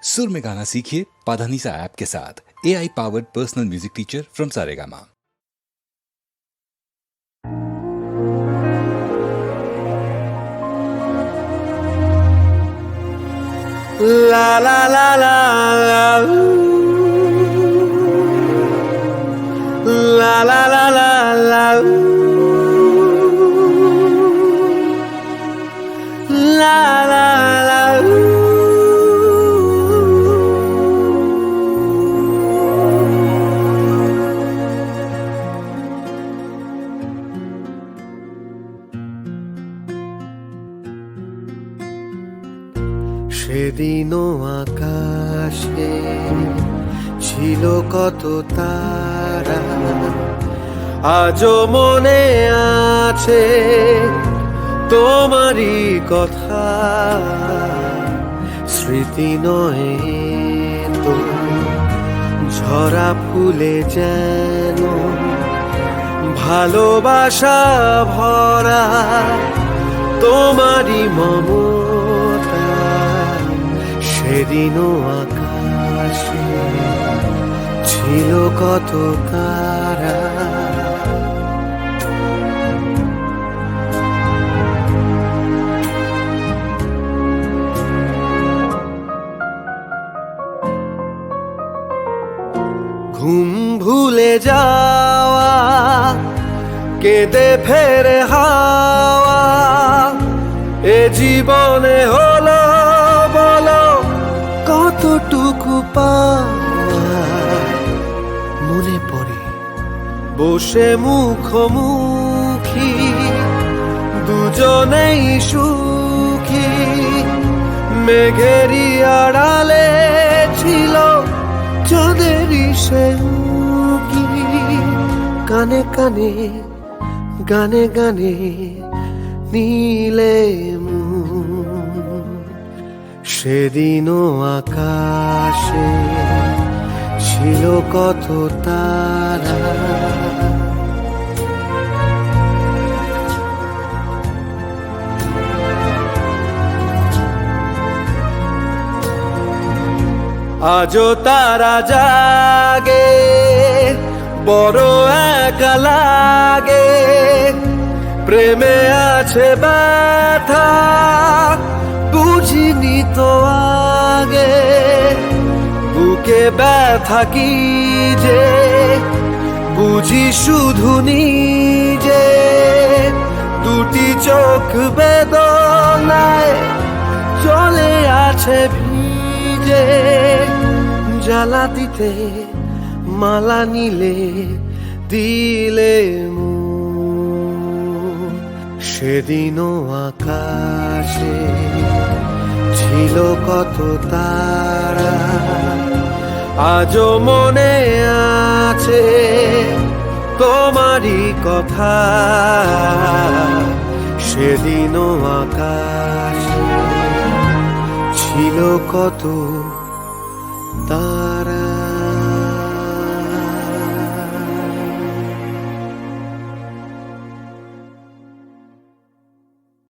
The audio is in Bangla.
सुर में गाना सीखिए पाधानीसा ऐप के साथ। AI powered personal music teacher from Saregama. La la la la la la la la la la la la সেদিনও আকাশে ছিল কত তারা, আজও মনে আছে তোমারই কথা। স্মৃতি নয় তো ঝরা ফুলে যেন ভালোবাসা ভরা তোমারই মমতা। সেদিনও আকাশে ছিল কত তারা, ঘুম ভুলে যাওয়া কেঁদে ফেরে হাওয়া, এ জীবনে হলো বলো কতটুকু পাওয়া। মনে পড়ে বসে মুখোমুখি দুজনেই সুখী, মেঘেরই আড়ালে ছিল চাঁদেরই সে উঁকি। কানে কানে গানে গানে নীলে মন, সেদিনও আকাশে ছিল কত তারা। আজও তারা জাগে বড় একা লাগে, প্রেমে আছে ব্যথা বুঝিনি তো আগে। বুকে ব্যথা কি যে বুঝি শুধু নিজে, দুটি চোখ বেদনায় চলে আছে ভিজে। জ্বালা দিতে মালা নিলে দিলে মন, সেদিনও আকাশে ছিল কত তারা, আজও মনে আছে তোমারই কথা। সেদিনও আকাশে ছিল কত তারা।